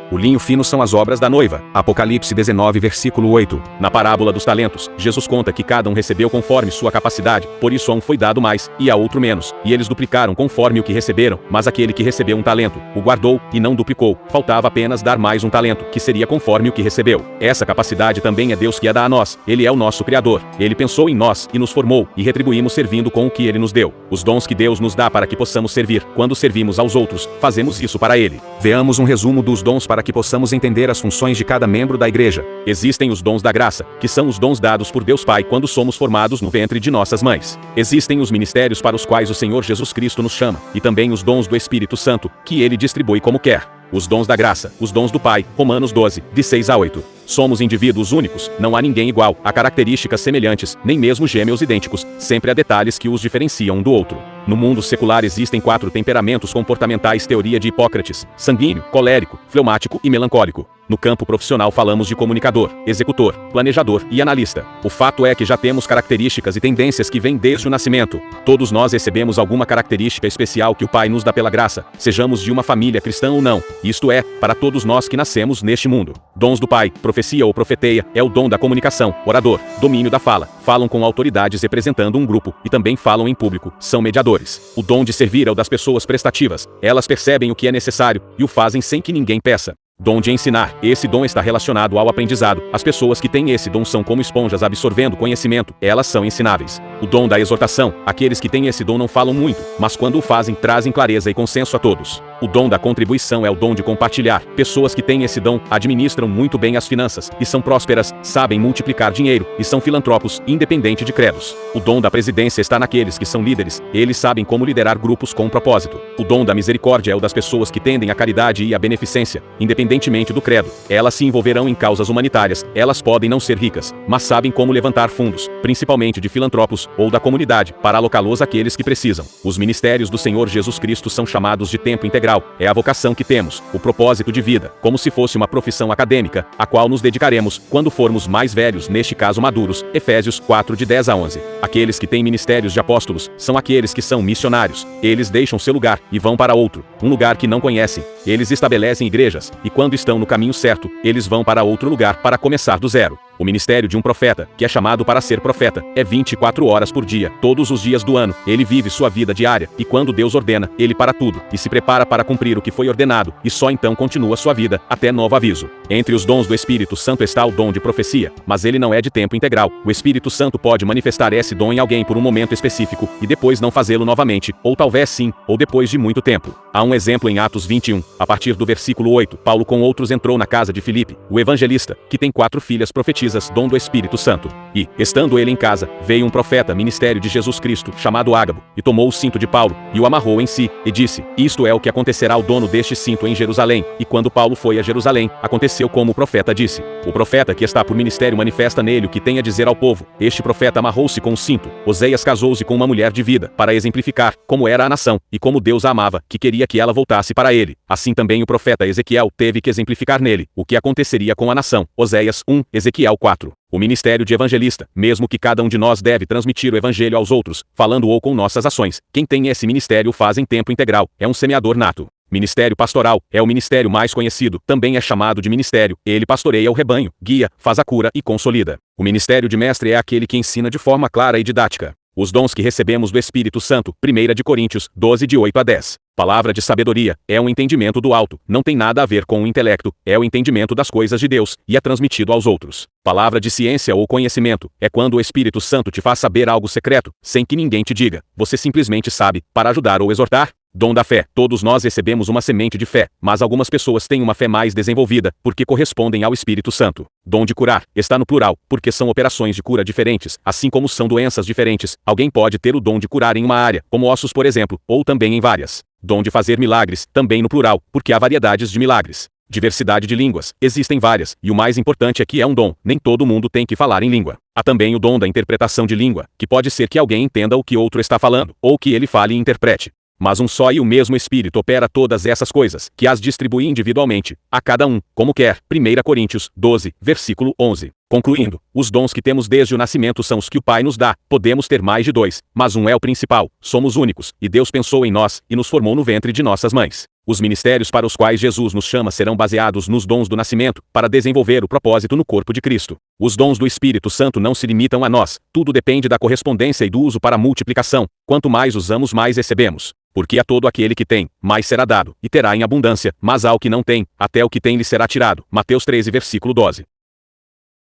O linho fino são as obras da noiva. Apocalipse 19, versículo 8. Na parábola dos talentos, Jesus conta que cada um recebeu conforme sua capacidade, por isso a um foi dado mais, e a outro menos. E eles duplicaram conforme o que receberam, mas aquele que recebeu um talento, o guardou, e não duplicou. Faltava apenas dar mais um talento, que seria conforme o que recebeu. Essa capacidade também é Deus que a dá a nós. Ele é o nosso Criador. Ele pensou em nós, e nos formou, e retribuímos servindo com o que Ele nos deu. Os dons que Deus nos dá para que possamos servir. Quando servimos aos outros, fazemos isso para Ele. Veamos um resumo dos dons para que possamos entender as funções de cada membro da igreja. Existem os dons da graça, que são os dons dados por Deus Pai quando somos formados no ventre de nossas mães. Existem os ministérios para os quais o Senhor Jesus Cristo nos chama, e também os dons do Espírito Santo, que Ele distribui como quer. Os dons da graça, os dons do Pai, Romanos 12, de 6 a 8. Somos indivíduos únicos, não há ninguém igual, há características semelhantes, nem mesmo gêmeos idênticos, sempre há detalhes que os diferenciam um do outro. No mundo secular existem 4 temperamentos comportamentais, teoria de Hipócrates: sanguíneo, colérico, fleumático e melancólico. No campo profissional falamos de comunicador, executor, planejador e analista. O fato é que já temos características e tendências que vêm desde o nascimento. Todos nós recebemos alguma característica especial que o Pai nos dá pela graça, sejamos de uma família cristã ou não. Isto é, para todos nós que nascemos neste mundo. Dons do Pai: profecia ou profeteia, é o dom da comunicação, orador, domínio da fala, falam com autoridades representando um grupo, e também falam em público, são mediadores. O dom de servir é o das pessoas prestativas, elas percebem o que é necessário, e o fazem sem que ninguém peça. Dom de ensinar, esse dom está relacionado ao aprendizado. As pessoas que têm esse dom são como esponjas absorvendo conhecimento, elas são ensináveis. O dom da exortação, aqueles que têm esse dom não falam muito, mas quando o fazem trazem clareza e consenso a todos. O dom da contribuição é o dom de compartilhar. Pessoas que têm esse dom administram muito bem as finanças, e são prósperas, sabem multiplicar dinheiro, e são filantropos, independente de credos. O dom da presidência está naqueles que são líderes, eles sabem como liderar grupos com propósito. O dom da misericórdia é o das pessoas que tendem à caridade e à beneficência, independentemente do credo. Elas se envolverão em causas humanitárias, elas podem não ser ricas, mas sabem como levantar fundos, principalmente de filantropos, ou da comunidade, para alocá-los àqueles que precisam. Os ministérios do Senhor Jesus Cristo são chamados de tempo integral. É a vocação que temos, o propósito de vida, como se fosse uma profissão acadêmica, a qual nos dedicaremos quando formos mais velhos, neste caso maduros. Efésios 4, de 10 a 11. Aqueles que têm ministérios de apóstolos são aqueles que são missionários. Eles deixam seu lugar e vão para outro, um lugar que não conhecem. Eles estabelecem igrejas, e quando estão no caminho certo, eles vão para outro lugar para começar do zero. O ministério de um profeta, que é chamado para ser profeta, é 24 horas por dia, todos os dias do ano. Ele vive sua vida diária, e quando Deus ordena, ele para tudo, e se prepara para cumprir o que foi ordenado, e só então continua sua vida, até novo aviso. Entre os dons do Espírito Santo está o dom de profecia, mas ele não é de tempo integral. O Espírito Santo pode manifestar esse dom em alguém por um momento específico, e depois não fazê-lo novamente, ou talvez sim, ou depois de muito tempo. Há um exemplo em Atos 21, a partir do versículo 8, Paulo com outros entrou na casa de Filipe, o evangelista, que tem 4 filhas profetisas, dom do Espírito Santo. E, estando ele em casa, veio um profeta, ministério de Jesus Cristo, chamado Ágabo, e tomou o cinto de Paulo, e o amarrou em si, e disse: isto é o que acontecerá ao dono deste cinto em Jerusalém. E quando Paulo foi a Jerusalém, aconteceu como o profeta disse. O profeta que está por ministério manifesta nele o que tem a dizer ao povo. Este profeta amarrou-se com um cinto. Oséias casou-se com uma mulher de vida, para exemplificar como era a nação, e como Deus a amava, que queria que ela voltasse para ele. Assim também o profeta Ezequiel teve que exemplificar nele o que aconteceria com a nação. Oséias 1, Ezequiel 4. O ministério de evangelista, mesmo que cada um de nós deve transmitir o evangelho aos outros, falando ou com nossas ações. Quem tem esse ministério o faz em tempo integral, é um semeador nato. Ministério pastoral, é o ministério mais conhecido, também é chamado de ministério. Ele pastoreia o rebanho, guia, faz a cura e consolida. O ministério de mestre é aquele que ensina de forma clara e didática. Os dons que recebemos do Espírito Santo, 1 de Coríntios 12, de 8 a 10. Palavra de sabedoria, é um entendimento do alto, não tem nada a ver com o intelecto, é o entendimento das coisas de Deus, e é transmitido aos outros. Palavra de ciência ou conhecimento, é quando o Espírito Santo te faz saber algo secreto, sem que ninguém te diga, você simplesmente sabe, para ajudar ou exortar. Dom da fé, todos nós recebemos uma semente de fé, mas algumas pessoas têm uma fé mais desenvolvida, porque correspondem ao Espírito Santo. Dom de curar, está no plural, porque são operações de cura diferentes, assim como são doenças diferentes. Alguém pode ter o dom de curar em uma área, como ossos por exemplo, ou também em várias. Dom de fazer milagres, também no plural, porque há variedades de milagres. Diversidade de línguas, existem várias, e o mais importante é que é um dom, nem todo mundo tem que falar em língua. Há também o dom da interpretação de língua, que pode ser que alguém entenda o que outro está falando, ou que ele fale e interprete. Mas um só e o mesmo Espírito opera todas essas coisas, que as distribui individualmente, a cada um, como quer. 1 Coríntios 12, versículo 11. Concluindo, os dons que temos desde o nascimento são os que o Pai nos dá. Podemos ter mais de 2, mas um é o principal. Somos únicos, e Deus pensou em nós, e nos formou no ventre de nossas mães. Os ministérios para os quais Jesus nos chama serão baseados nos dons do nascimento, para desenvolver o propósito no corpo de Cristo. Os dons do Espírito Santo não se limitam a nós, tudo depende da correspondência e do uso para a multiplicação. Quanto mais usamos, mais recebemos. Porque a todo aquele que tem, mais será dado, e terá em abundância, mas ao que não tem, até o que tem lhe será tirado. Mateus 13, versículo 12.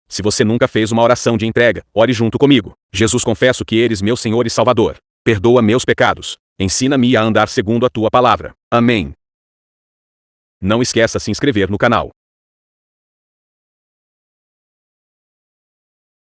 Se você nunca fez uma oração de entrega, ore junto comigo. Jesus, confesso que eres meu Senhor e Salvador. Perdoa meus pecados. Ensina-me a andar segundo a tua palavra. Amém. Não esqueça se inscrever no canal.